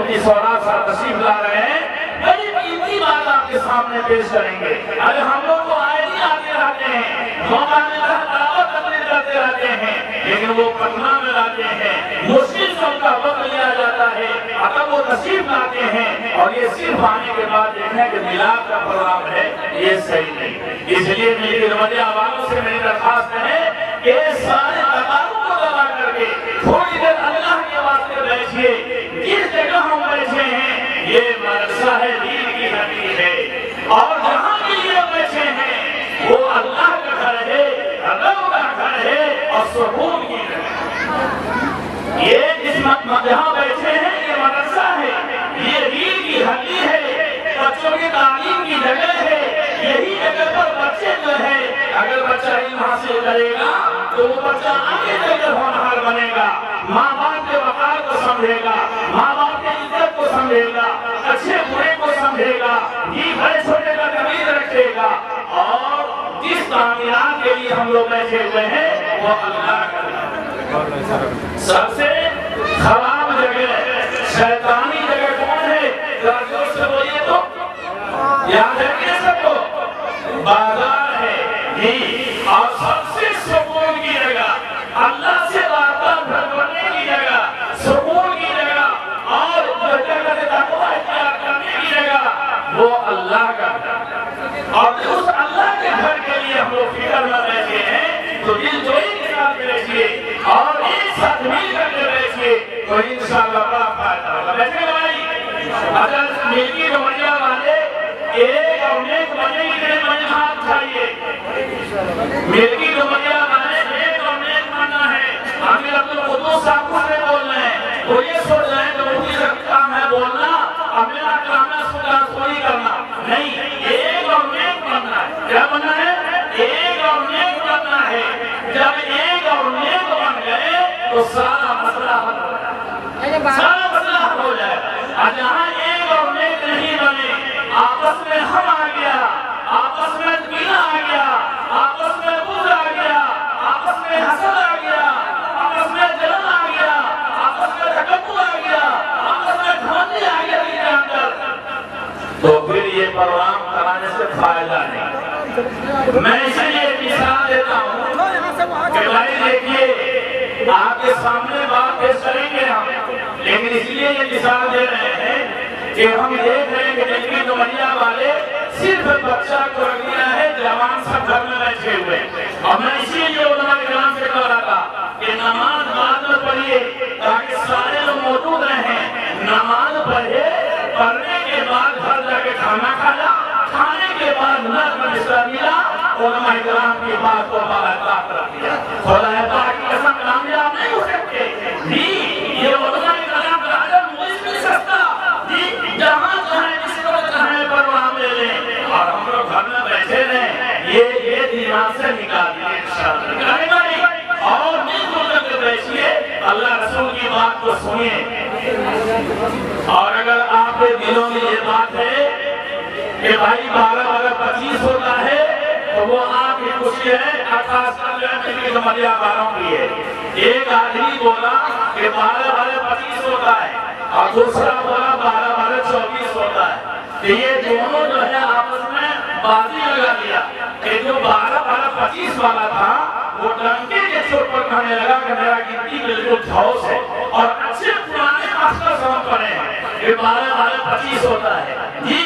مفتی سہراب صاحب تشریف لا رہے ہیں، بڑی قیمتی بات آپ کے سامنے پیش کریں گے۔ ارے ہم لوگ کو آئے نہیں آتے رہتے ہیں، موقع ملتا ہے دعوت تقریر کرتے رہتے ہیں، لیکن وہ پٹنہ میں لاتے ہیں، مشکل سے ان کا وقت لیا جاتا ہے، اب وہ تشریف لاتے ہیں اور یہ صرف آنے کے بعد دیکھیں کہ میلاد کا پروگرام ہے، یہ صحیح نہیں۔ اس لیے میری رمضی عواموں سے میری درخواست ہے کہ سارے تقاضوں کو دبا کر کے تھوڑی دیر اللہ کے واسطے بیٹھیے۔ جس جگہ ہم بیٹھے ہیں یہ مدرسہ ہے، دین کی ہڈی ہے، اور جہاں کے لیے بیٹھے ہیں وہ اللہ کا گھر ہے، رب کا گھر ہے اور سکون کی جگہ۔ یہ جس جہاں بیٹھے ہیں یہ مدرسہ ہے، یہ دین کی ہڈی ہے، بچوں کی تعلیم کی جگہ ہے۔ یہی جگہ پر بچے جو ہے اگر بچہ علم حاصل کرے گا تو وہ بچہ آگے چل کر ہونہار بنے گا، ماں باپ کے وقار کو سمجھے گا، ماں باپ کے عزت کو سمجھے گا، اچھے برے کو سمجھے گا، یہ بڑے چھوٹے کا تمیز رکھے گا، اور جس تعمیرات کے لیے ہم لوگ بیٹھے ہوئے ہیں وہ اللہ کا سب سے خراب جگہ، شیطانی جگہ کون ہے؟ راجوں سے بولیے تو یاد رکھیے سب کو، بازار ہے یہ، اور سب سے سکون کی جگہ، اللہ سے رابطہ بھرنے کی جگہ، سکون کی جگہ، اور جگہ تقویٰ اختیار کرنے کی جگہ وہ اللہ کا گھر۔ اور اس اللہ کے گھر کے لیے ہم لوگ فکر میں بیٹھے ہیں تو دل جوئی کے ساتھ بیٹھیے اور ایک ساتھ مل کر کے بیٹھیے تو انشاءاللہ بڑا فائدہ ہوگا۔ بیٹھے گا بھائی؟ اگر میری رمضیہ والے ایک اور نیک بننے کے لیے بڑے ہاتھ اٹھائیے۔ میری رمضیہ والے ایک اور نیک بننا ہے۔ امیر عبدالقدوس صاحب کو سے بول رہے ہیں، وہ یہ سوچ رہے ہیں کہ مفتی کا کام ہے بولنا اور میرا کام ہے سلطان سوری کرنا، نہیں، ایک اور نیک بننا ہے۔ کیا بننا ہے؟ ایک اور نیک بننا ہے۔ جب ایک اور نیک بن گئے تو سارا مسئلہ حل ہو جائے گا، سارا مسئلہ حل ہو جائے گا۔ اور جہاں ایک اور نیک نہیں بنے، آپس میں ہم آ گیا، آپس میں کینہ آ گیا، آپس میں بغض آ گیا، آپس میں حسد آ گیا، آپس میں جلن آ گیا، آپس میں تکبر آ گیا، آپس میں گھمنڈی آ گیا دل کے اندر، تو پھر یہ پروگرام کرانے سے فائدہ نہیں۔ میں اسی لیے مثال دیتا ہوں کہ بھائی دیکھیے آپ کے سامنے بات پیش کریں گے ہم، لیکن اس لیے یہ مثال دے رہے ہیں کہ ہم دیکھ رہے ہیں کہ دلوی نمائیہ والے صرف بچہ کو رکھ دیا ہے، جوان سب گھر میں بیٹھے ہوئے، اور میں اسی لیے علماء کرام سے کہہ رہا تھا کہ نماز بعد میں پڑھیے تاکہ سارے لوگ موجود رہیں۔ نماز پڑھے، پڑھنے کے بعد گھر جا کے کھانا کھایا، کھانے کے بعد نظم بستر ملا، علماء کرام کی بات کو باطاق رکھ دیا۔ خدا پاک کی قسم کامیاب نہیں ہو سکتے جی، یہ علماء کرام کا عدم مجھ بھی سکتا جی، جہاں چاہیں جس طرح چاہیں پروگرام لے لیں اور ہم لوگ گھر میں بیٹھے رہیں، یہ دماغ سے نکال دیں انشاءاللہ، نکالے گا نہیں، اور مل جل کر بیٹھیے، اللہ رسول کی بات کو سنیے۔ اور اگر آپ کے دلوں میں یہ بات ہے کہ بھائی 12 اگر 25 ہوتا ہے تو وہ آپ کی خوشی ہے، خاص کر میری رمضیہ والوں کی ہے۔ ایک آدمی بولا کہ 12 25 ہوتا ہے اور دوسرا بولا 12 24 ہوتا ہے، کہ یہ دونوں جو ہے آپس میں بازی لگا لیا کہ جو 12 25 والا تھا وہ ڈنڈے کے چوٹ پر کہنے لگا کہ میرا گنتی بالکل ٹھوس ہے، اور اچھے پرانے ماسٹر سمجھ پڑے ہیں کہ 12 25 ہوتا ہے جی،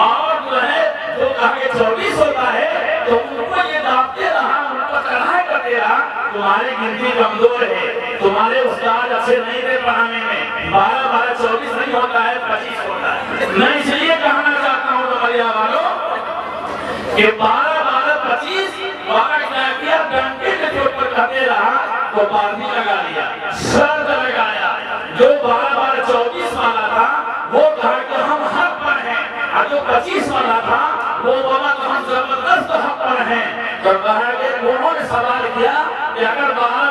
اور جو ہے جو کہا کہ 24 ہوتا ہے تو ان کو یہ دعوتے رہا، ان کو چڑھائے کرتے رہا، تمہاری گنتی کمزور ہے، تمہارے استاد اچھے نہیں تھے پڑھانے میں، 12 24 نہیں ہوتا ہے 25 ہوتا ہے۔ میں اس لیے کہنا چاہتا ہوں رمضیہ والوں کہ 12 25 کیا کیا، ڈنڈے کے چوٹ پر کہتے رہا تو بازی لگا لیا، شرط لگایا، جو 12 24 والا تھا وہ کہا کہ ہم حق پر ہیں، اور جو 25 والا تھا وہ بولا کہ ہم زبردست حق پر ہیں۔ تو کہا کہ انہوں نے سوال کیا کہ اگر 12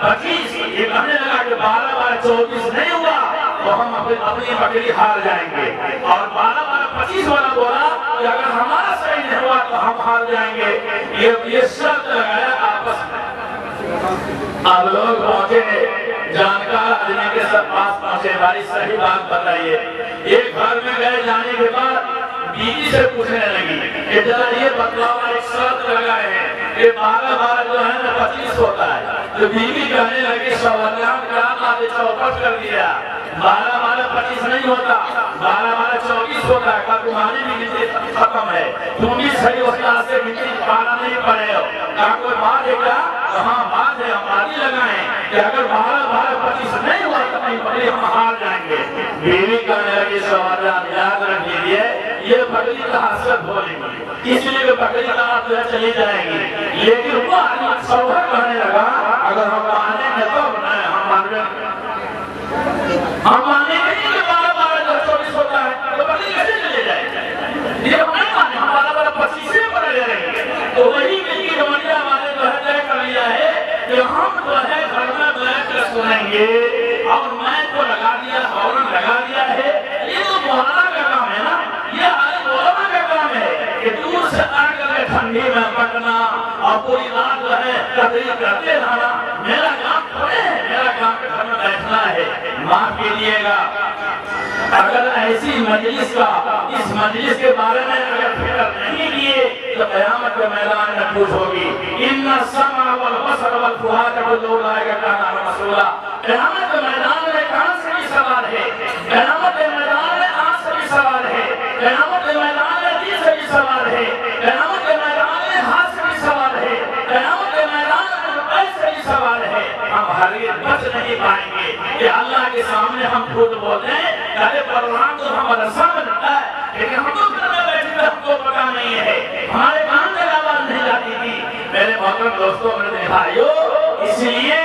25 یہ کہنے لگا کہ 12 24 نہیں ہوا تو ہم اپنی بکری ہار جائیں گے، اور 12 25 والا بولا کہ اگر ہمارا صحیح نہیں ہوا تو ہم ہار جائیں گے۔ یہ شرط لگایا آپس میں۔ اب لوگ پہنچے جانکار آدمی کے سب پاس پہنچے، بھائی صحیح بات بتائیے۔ ایک گھر میں گئے، جانے کے بعد بیوی سے پوچھنے لگی کہ ذرا یہ بتلاؤ، ایک شرط لگائے ہیں کہ 12 جو ہے نا 25 ہوتا ہے۔ تو بیوی کہنے لگی سوالان کرام آدھے چوپٹ کر دیا، 12 25 نہیں ہوتا، 12 24 ہوتا ہے۔ کہا تمہاری بھی گنتی ختم ہے، تم بھی صحیح استاد سے گنتی 12 نہیں پڑھے ہو۔ کہا کوئی بات ہے کیا؟ ہاں بات ہے، ہم آدھی لگائیں کہ اگر 12 25 نہیں ہوا تو نہیں پڑھی، ہم ہار جائیں گے۔ بیوی کہنے لگی سوالان یاد رکھ لیجیے، یہ بکری کا حسد ہو گی، اس لیے کہ بکری کا جو ہے چلی جائے گی، لیکن وہ شوہر کہنے لگا اگر ہم مانیں گے تو ہم مانیں گے کہ 12 24 ہوتا ہے تو بکری کیسے چلے جائے گی؟ یہ ہم نہیں مانیں، ہم 12 25 سے پڑے لے رہیں گے۔ تو وہی مل کی گمنڈیا والے جو ہے طے کر لیا ہے کہ ہم جو ہے گھر میں بیٹھ کر سنیں گے، اور میں کو لگا دیا، ہارن لگا دیا ہے۔ یہ تو مولانا کا کام ہے نا، یہ مولانا کا کام ہے کہ دور سے آ کر ٹھنڈی میں پڑھنا اور پوری رات جو ہے تقریر کرتے رہنا۔ میرا کام تھوڑے ہے، میرا کام کے گھر میں بیٹھنا ہے۔ معاف کیجیے گا، اگر ایسی مجلس کا، اس مجلس کے بارے میں اگر فکر نہیں کیے تو قیامت کے میدان میں پوچھ ہوگی۔ ان السمع والبصر والفؤاد كل اولئک کان عنہ مسئولا۔ قیامت کے میدان میں کان سے بھی سوال ہے، قیامت کے میدان میں آنکھ سے بھی سوال ہے، قیامت کے میدان میں دل سے بھی سوال ہے، قیامت کے میدان میں ہاتھ سے بھی سوال ہے، قیامت کے میدان میں پیر سے بھی سوال ہے۔ ہم ہرگز بچ نہیں پائیں گے کہ اللہ کے سامنے ہم خود بولتے ہیں کہ پروگرام تو ہمارا سامنے ہے، لیکن ہم تو گھر میں بیٹھے ہوئے ہم کو پتا نہیں ہے، ہمارے کان تک آواز نہیں جاتی تھی۔ میرے محترم دوستوں، میرے بھائیوں، اس لیے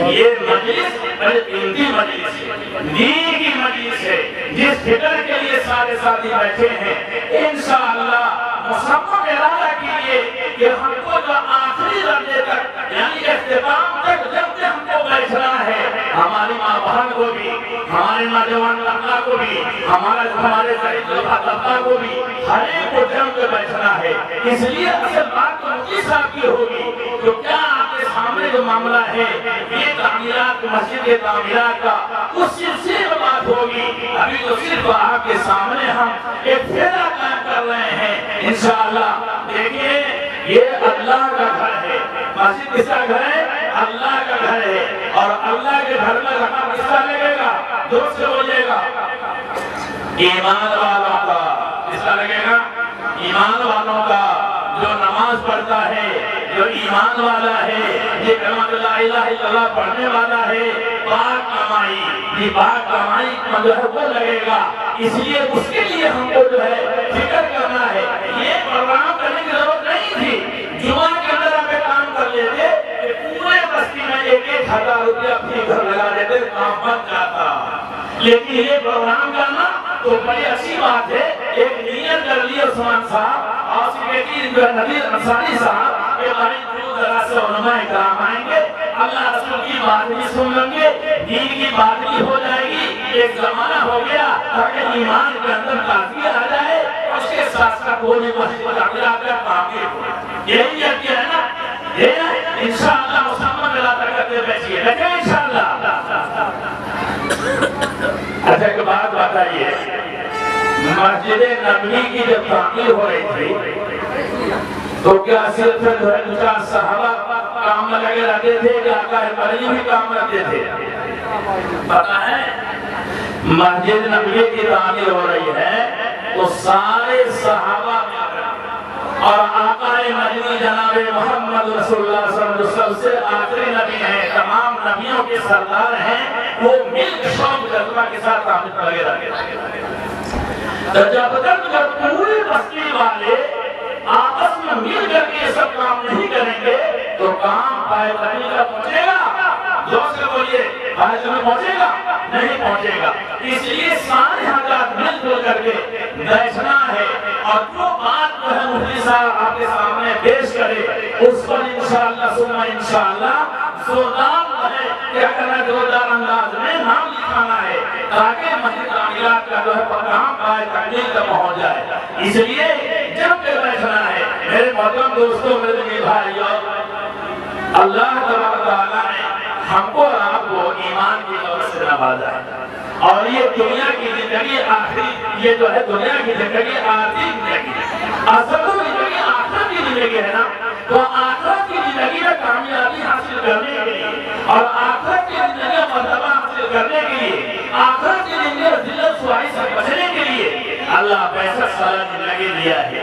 یہ مجلس بڑی قیمتی مجلس ہے، دین کی مجلس ہے، جس فکر کے لیے سارے ساتھی بیٹھے ہیں۔ انشاءاللہ مصمم ارادہ کیجیے کہ ہم کو جو آخری درجے تک یعنی اختتام تک جب تک ہم کو بیٹھنا ہے، ہماری ماں بہن کو بھی، ہمارے نوجوان لڑکا کو بھی، ہمارے غریب طبقہ کو بھی، ہر ایک کو جم کے بیٹھنا ہے۔ اس لیے اصل بات تو مفتی صاحب کی ہوگی، تو کیا آپ کے سامنے جو معاملہ ہے یہ تعمیرات، مسجد کے تعمیرات کا، اس سلسلے میں بات ہوگی۔ ابھی تو صرف آپ کے سامنے ہم ایک پھیرا قائم کر رہے ہیں۔ انشاءاللہ دیکھیے، یہ اللہ کا گھر ہے، مسجد کس کا گھر ہے؟ اللہ کا گھر ہے، اور اللہ کے گھر میں رکھا کس کا لگے گا؟ دوست سے بولیے گا، ایمان والوں کا۔ کس کا لگے گا؟ ایمان والوں کا، جو نماز پڑھتا ہے، جو ایمان والا ہے، یہ کلمہ لا الہ الا اللہ پڑھنے والا ہے، پاک کمائی، یہ پاک کمائی جو ہے وہ لگے گا۔ اس لیے اس کے لیے ہم کو جو ہے فکر کرنا ہے۔ یہ پروگرام کرنے کی ضرورت نہیں تھی، جمعہ کے اندر آپ کام کر لیتے کہ پورے بستی میں 1,000 روپیہ اپنے گھر لگا دیتے، کام بن جاتا۔ لیکن یہ پروگرام کرنا تو بڑی اچھی بات ہے۔ ایک نیت کر لی عثمان صاحب اور اس کی بیٹی جو ہے نذیر انصاری صاحب کے بارے دور دراز سے علماء کرام آئیں گے، اللہ رسول کی بات بھی سن لیں گے، دین کی بات بھی ہو جائے گی۔ ایک زمانہ ہو گیا تاکہ ایمان کے اندر تازگی آ جائے، اس کے ساتھ ساتھ وہ بھی مسجد تعمیرات کا تعمیر ہو۔ یہی نیت ہے نا، یہ انشاءاللہ مسلمان ارادہ کرتے بیٹھیے، بیٹھے انشاءاللہ۔ اچھا ایک بات بتائیے، مسجد نبوی کی جب تعمیر ہو رہی تھی تو کیا صرف جو ہے 2-4 صحابہ کام میں لگے رہتے تھے کہ آقا مدنی بھی کام رکھتے تھے؟ پتہ ہے مسجد نبوی کی تعمیر ہو رہی ہے تو سارے صحابہ اور آقا مدنی جناب محمد رسول اللہ صلی اللہ علیہ وسلم سے آخری نبی ہیں، تمام نبیوں کے سردار ہیں، وہ مل کے شوق جذبہ کے ساتھ تعمیر پر لگے رہتے تھے۔ جب تک پورے بستی والے آپس میں مل کر کے سب کام نہیں کریں گے تو کام پائے کرنے کا پہنچے گا؟ دوست سے بولیے، پائے کرنے پہنچے گا؟ نہیں پہنچے گا۔ اس لیے سارے حضرات مل جل کر کے بیٹھنا ہے، اور جو بات جو ہے مفتی صاحب آپ کے سامنے پیش کرے اس پر انشاءاللہ ثم انشاءاللہ زوردار ہے، کیا کرنا ہے؟ زوردار انداز میں نام لکھانا ہے تاکہ مسجد تعمیرات کا جو ہے کام پائے تکمیل تک پہنچ جائے۔ اس لیے جب کے بیٹھنا ہے میرے محترم دوستوں، میرے بھائیوں، اللہ تبارک و تعالیٰ نے ہم کو اور آپ کو ایمان کی نوازا ہے۔ اور یہ دنیا کی زندگی آخری، یہ جو ہے دنیا کی زندگی آخری زندگی ہے، اصل تو زندگی آخرت کی زندگی ہے نا۔ تو آخرت کی زندگی میں کامیابی حاصل کرنے کے لیے اور آخرت کی زندگی میں مرتبہ حاصل کرنے کے لیے، آخرت کی زندگی میں ذلت سوائی سے بچنے کے لیے اللہ 65 سالہ زندگی دیا ہے۔